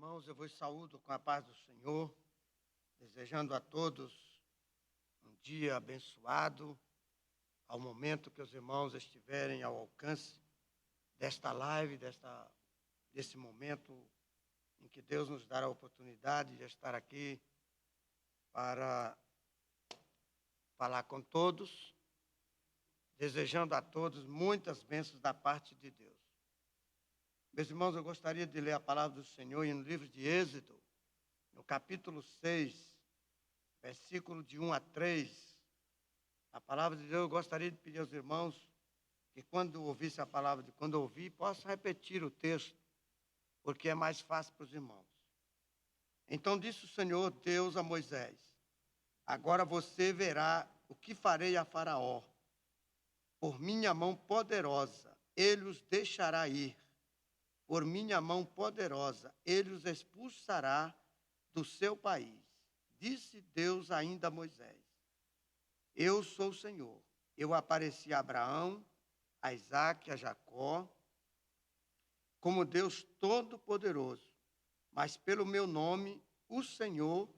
irmãos, eu vos saúdo com a paz do Senhor, desejando a todos um dia abençoado, ao momento que os irmãos estiverem ao alcance desta live, desse momento em que Deus nos dará a oportunidade de estar aqui para falar com todos, desejando a todos muitas bênçãos da parte de Deus. Meus irmãos, eu gostaria de ler a palavra do Senhor no livro de Êxodo, no capítulo 6, versículo de 1 a 3. A palavra de Deus, eu gostaria de pedir aos irmãos que quando ouvisse a palavra, quando ouvir, possam repetir o texto, porque é mais fácil para os irmãos. Então disse o Senhor Deus a Moisés: agora você verá o que farei a Faraó. Por minha mão poderosa, ele os deixará ir. Por minha mão poderosa, ele os expulsará do seu país. Disse Deus ainda a Moisés: eu sou o Senhor. Eu apareci a Abraão, a Isaque, a Jacó, como Deus Todo-Poderoso. Mas pelo meu nome, o Senhor,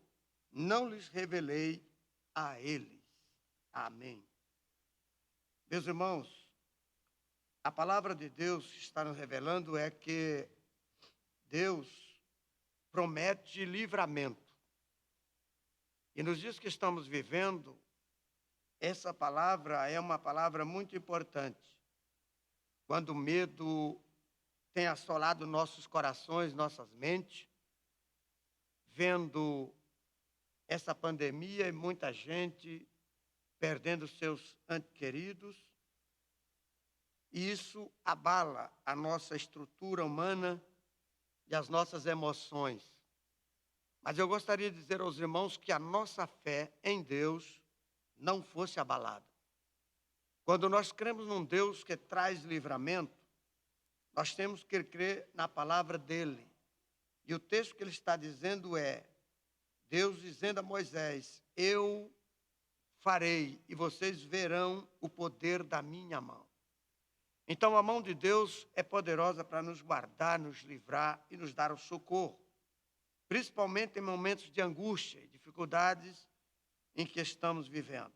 não lhes revelei a eles. Amém. Meus irmãos, a palavra de Deus está nos revelando é que Deus promete livramento. E nos dias que estamos vivendo, essa palavra é uma palavra muito importante. Quando o medo tem assolado nossos corações, nossas mentes, vendo essa pandemia e muita gente perdendo seus entes queridos, e isso abala a nossa estrutura humana e as nossas emoções. Mas eu gostaria de dizer aos irmãos que a nossa fé em Deus não fosse abalada. Quando nós cremos num Deus que traz livramento, nós temos que crer na palavra dele. E o texto que ele está dizendo é, Deus dizendo a Moisés: eu farei e vocês verão o poder da minha mão. Então a mão de Deus é poderosa para nos guardar, nos livrar e nos dar o socorro, principalmente em momentos de angústia e dificuldades em que estamos vivendo.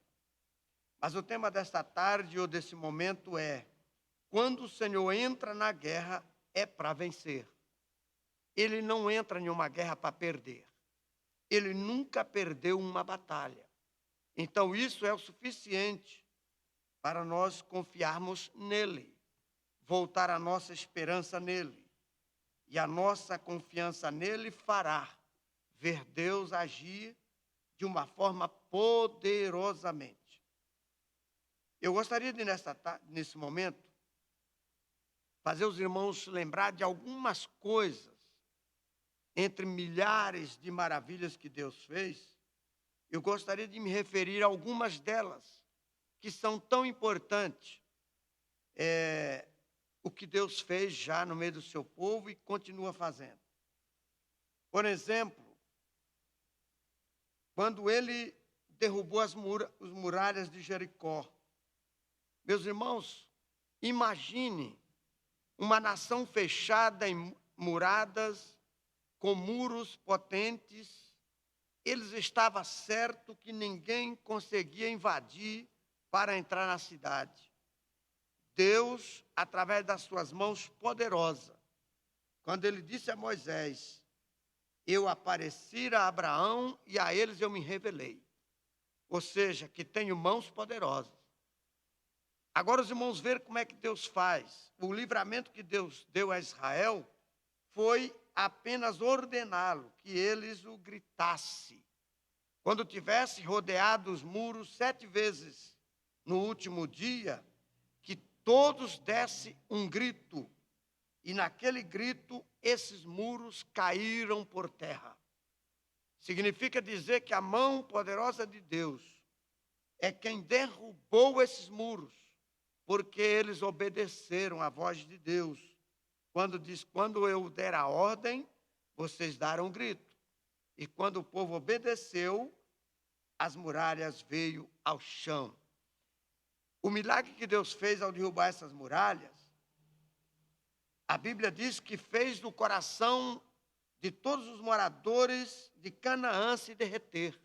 Mas o tema desta tarde ou desse momento é: quando o Senhor entra na guerra, é para vencer. Ele não entra em uma guerra para perder. Ele nunca perdeu uma batalha. Então isso é o suficiente para nós confiarmos nele, voltar a nossa esperança nele. E a nossa confiança nele fará ver Deus agir de uma forma poderosamente. Eu gostaria de, nesse momento, fazer os irmãos lembrar de algumas coisas, entre milhares de maravilhas que Deus fez. Eu gostaria de me referir a algumas delas, que são tão importantes, o que Deus fez já no meio do seu povo e continua fazendo. Por exemplo, quando ele derrubou as muralhas de Jericó. Meus irmãos, imagine uma nação fechada em muradas, com muros potentes. Eles estavam certos que ninguém conseguia invadir para entrar na cidade. Deus, através das suas mãos poderosas, quando ele disse a Moisés: eu apareci a Abraão e a eles eu me revelei. Ou seja, que tenho mãos poderosas. Agora os irmãos veem como é que Deus faz. O livramento que Deus deu a Israel foi apenas ordená-lo, que eles o gritassem. Quando tivesse rodeado os muros 7 vezes no último dia, que todos dessem um grito. E naquele grito, esses muros caíram por terra. Significa dizer que a mão poderosa de Deus é quem derrubou esses muros, porque eles obedeceram à voz de Deus. Quando diz, quando eu der a ordem, vocês darão um grito. E quando o povo obedeceu, as muralhas veio ao chão. O milagre que Deus fez ao derrubar essas muralhas, a Bíblia diz que fez do coração de todos os moradores de Canaã se derreter,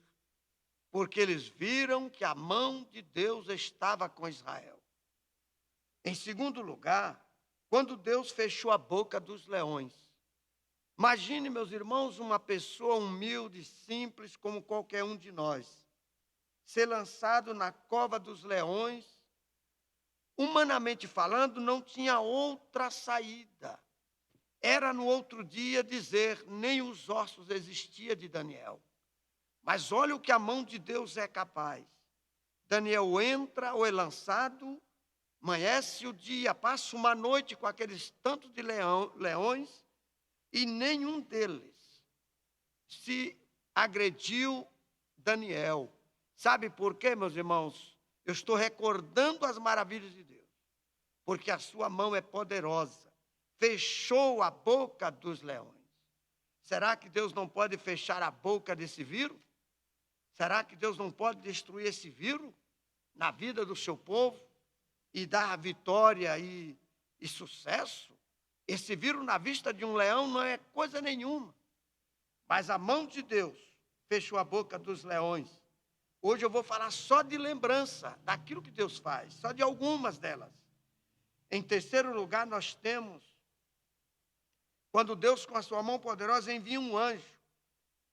porque eles viram que a mão de Deus estava com Israel. Em segundo lugar, quando Deus fechou a boca dos leões. Imagine, meus irmãos, uma pessoa humilde, simples, como qualquer um de nós, ser lançado na cova dos leões. Humanamente falando, não tinha outra saída. Era no outro dia dizer, nem os ossos existiam de Daniel. Mas olha o que a mão de Deus é capaz. Daniel entra ou é lançado, amanhece o dia, passa uma noite com aqueles tantos de leões, e nenhum deles se agrediu Daniel. Sabe por quê, meus irmãos? Eu estou recordando as maravilhas de Deus, porque a sua mão é poderosa. Fechou a boca dos leões. Será que Deus não pode fechar a boca desse vírus? Será que Deus não pode destruir esse vírus na vida do seu povo e dar vitória e sucesso? Esse vírus na vista de um leão não é coisa nenhuma. Mas a mão de Deus fechou a boca dos leões. Hoje eu vou falar só de lembrança daquilo que Deus faz, só de algumas delas. Em terceiro lugar, nós temos quando Deus, com a sua mão poderosa, envia um anjo.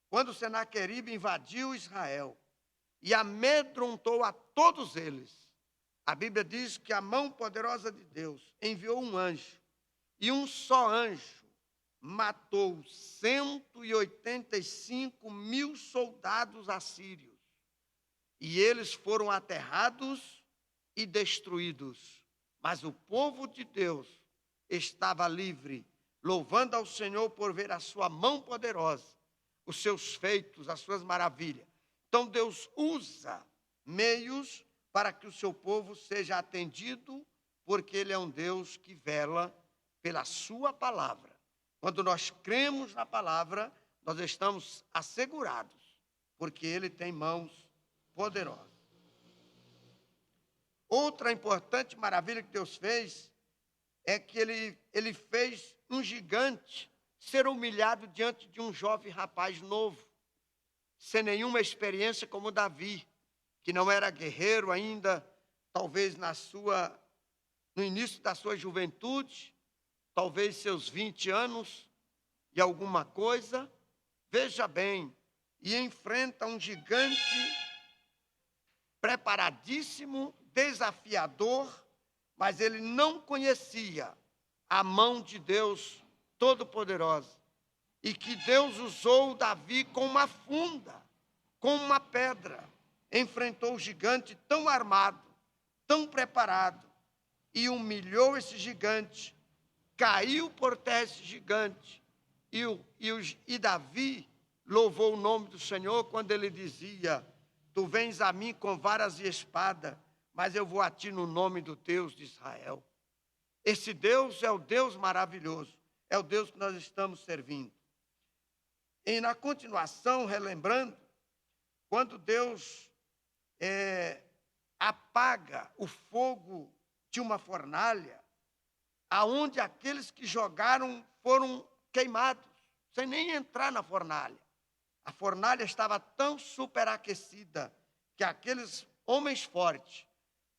Quando Senaqueribe invadiu Israel e amedrontou a todos eles, a Bíblia diz que a mão poderosa de Deus enviou um anjo. E um só anjo matou 185 mil soldados assírios. E eles foram aterrados e destruídos. Mas o povo de Deus estava livre, louvando ao Senhor por ver a sua mão poderosa, os seus feitos, as suas maravilhas. Então Deus usa meios para que o seu povo seja atendido, porque Ele é um Deus que vela pela sua palavra. Quando nós cremos na palavra, nós estamos assegurados, porque Ele tem mãos poderosas. Outra importante maravilha que Deus fez é que ele fez um gigante ser humilhado diante de um jovem rapaz novo, sem nenhuma experiência como Davi, que não era guerreiro ainda, talvez no início da sua juventude, talvez seus 20 anos e alguma coisa. Veja bem, e enfrenta um gigante preparadíssimo, desafiador, mas ele não conhecia a mão de Deus Todo-Poderosa. E que Deus usou Davi com uma funda, com uma pedra. Enfrentou o gigante tão armado, tão preparado, e humilhou esse gigante. Caiu por terra esse gigante. E Davi louvou o nome do Senhor quando ele dizia: tu vens a mim com varas e espada, mas eu vou a ti no nome do Deus de Israel. Esse Deus é o Deus maravilhoso, é o Deus que nós estamos servindo. E na continuação, relembrando, quando Deus apaga o fogo de uma fornalha, aonde aqueles que jogaram foram queimados, sem nem entrar na fornalha. A fornalha estava tão superaquecida que aqueles homens fortes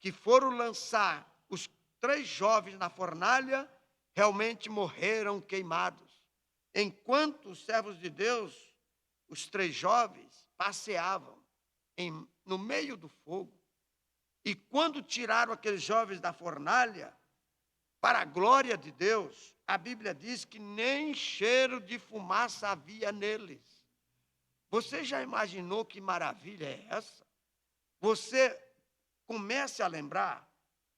que foram lançar os 3 jovens na fornalha realmente morreram queimados. Enquanto os servos de Deus, os 3 jovens, passeavam no meio do fogo. E quando tiraram aqueles jovens da fornalha, para a glória de Deus, a Bíblia diz que nem cheiro de fumaça havia neles. Você já imaginou que maravilha é essa? Você comece a lembrar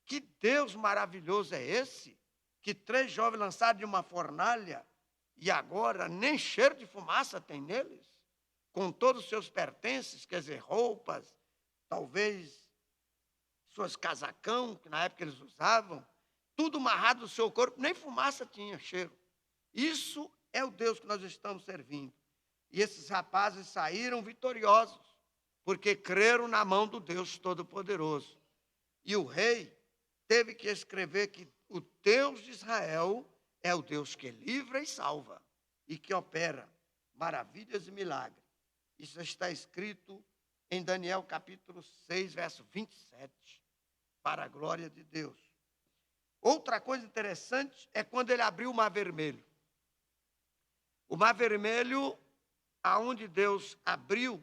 que Deus maravilhoso é esse, que 3 jovens lançados de uma fornalha e agora nem cheiro de fumaça tem neles, com todos os seus pertences, quer dizer, roupas, talvez suas casacão, que na época eles usavam, tudo amarrado no seu corpo, nem fumaça tinha cheiro. Isso é o Deus que nós estamos servindo. E esses rapazes saíram vitoriosos, porque creram na mão do Deus Todo-Poderoso. E o rei teve que escrever que o Deus de Israel é o Deus que livra e salva, e que opera maravilhas e milagres. Isso está escrito em Daniel capítulo 6, verso 27, para a glória de Deus. Outra coisa interessante é quando ele abriu o Mar Vermelho. O Mar Vermelho, aonde Deus abriu,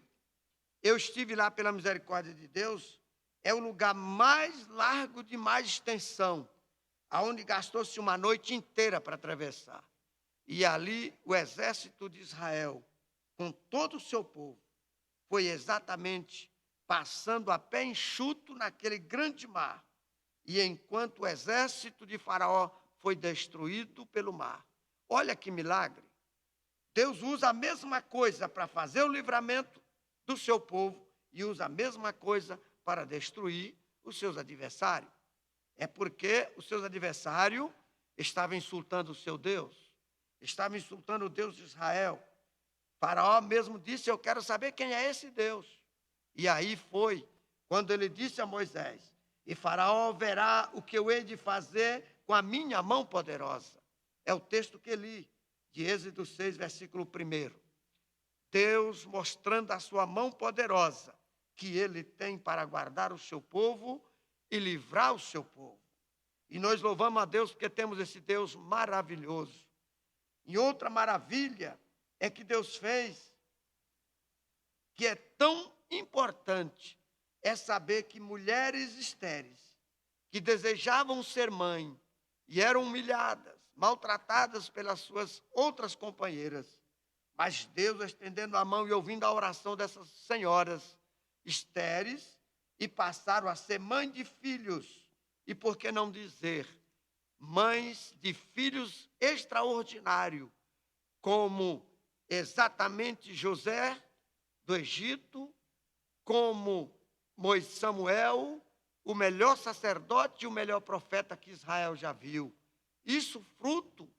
eu estive lá pela misericórdia de Deus, é o lugar mais largo de mais extensão, aonde gastou-se uma noite inteira para atravessar. E ali o exército de Israel, com todo o seu povo, foi exatamente passando a pé enxuto naquele grande mar. E enquanto o exército de Faraó foi destruído pelo mar. Olha que milagre. Deus usa a mesma coisa para fazer o livramento do seu povo e usa a mesma coisa para destruir os seus adversários. É porque os seus adversários estavam insultando o seu Deus, estavam insultando o Deus de Israel. Faraó mesmo disse: eu quero saber quem é esse Deus. E aí foi quando ele disse a Moisés: e Faraó verá o que eu hei de fazer com a minha mão poderosa. É o texto que li, de Êxodo 6, versículo 1. Deus mostrando a sua mão poderosa, que ele tem para guardar o seu povo e livrar o seu povo. E nós louvamos a Deus porque temos esse Deus maravilhoso. E outra maravilha é que Deus fez, que é tão importante, é saber que mulheres estéreis, que desejavam ser mãe e eram humilhadas, maltratadas pelas suas outras companheiras, mas Deus estendendo a mão e ouvindo a oração dessas senhoras estéreis, e passaram a ser mãe de filhos, e por que não dizer, mães de filhos extraordinários, como exatamente José do Egito, como Samuel, o melhor sacerdote e o melhor profeta que Israel já viu. Isso fruto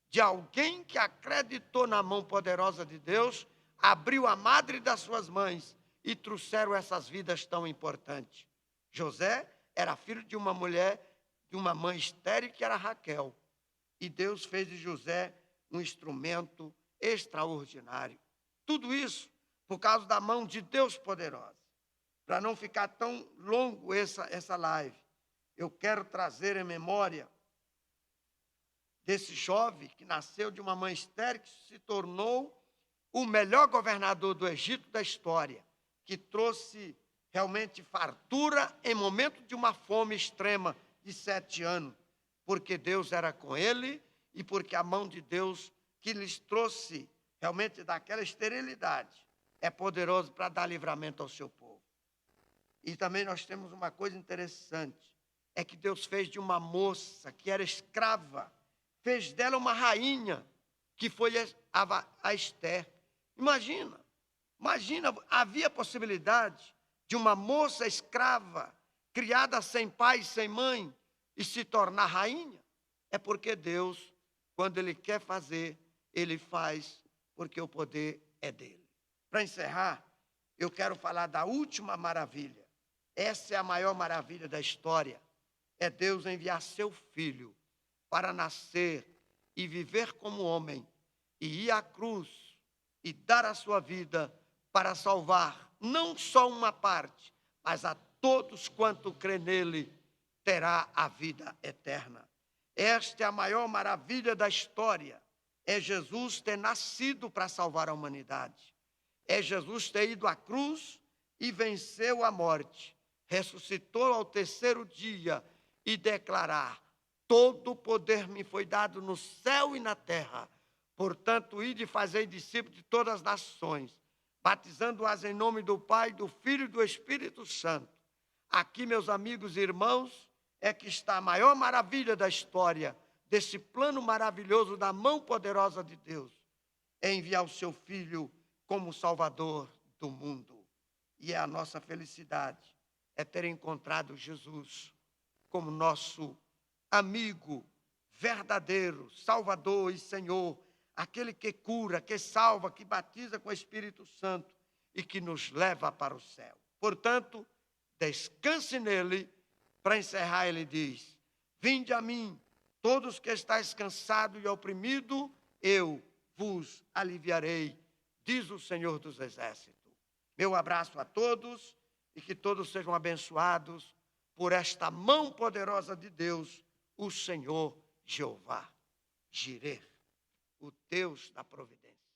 de alguém que acreditou na mão poderosa de Deus, abriu a madre das suas mães e trouxeram essas vidas tão importantes. José era filho de uma mulher, de uma mãe estéril, que era Raquel. E Deus fez de José um instrumento extraordinário. Tudo isso por causa da mão de Deus poderosa. Para não ficar tão longo essa live, eu quero trazer em memória desse jovem que nasceu de uma mãe estéril, que se tornou o melhor governador do Egito da história, que trouxe realmente fartura em momento de uma fome extrema de 7 anos, porque Deus era com ele e porque a mão de Deus que lhes trouxe realmente daquela esterilidade é poderoso para dar livramento ao seu povo. E também nós temos uma coisa interessante, é que Deus fez de uma moça que era escrava, fez dela uma rainha, que foi a Esther. Imagina, havia possibilidade de uma moça escrava, criada sem pai e sem mãe, e se tornar rainha? É porque Deus, quando Ele quer fazer, Ele faz, porque o poder é dele. Para encerrar, eu quero falar da última maravilha. Essa é a maior maravilha da história. É Deus enviar seu filho para nascer e viver como homem, e ir à cruz e dar a sua vida para salvar não só uma parte, mas a todos quanto crê nele, terá a vida eterna. Esta é a maior maravilha da história. É Jesus ter nascido para salvar a humanidade. É Jesus ter ido à cruz e venceu a morte. Ressuscitou ao 3º dia e declarar: todo o poder me foi dado no céu e na terra. Portanto, ide e fazei discípulos de todas as nações, batizando-as em nome do Pai, do Filho e do Espírito Santo. Aqui, meus amigos e irmãos, é que está a maior maravilha da história, desse plano maravilhoso da mão poderosa de Deus, é enviar o seu Filho como Salvador do mundo. E é a nossa felicidade, é ter encontrado Jesus como nosso amigo verdadeiro, Salvador e Senhor, aquele que cura, que salva, que batiza com o Espírito Santo e que nos leva para o céu. Portanto, descanse nele. Para encerrar, ele diz: vinde a mim, todos que estáis cansados e oprimidos, eu vos aliviarei. diz o Senhor dos Exércitos. Meu abraço a todos e que todos sejam abençoados por esta mão poderosa de Deus, o Senhor Jeová, Jireh, o Deus da providência.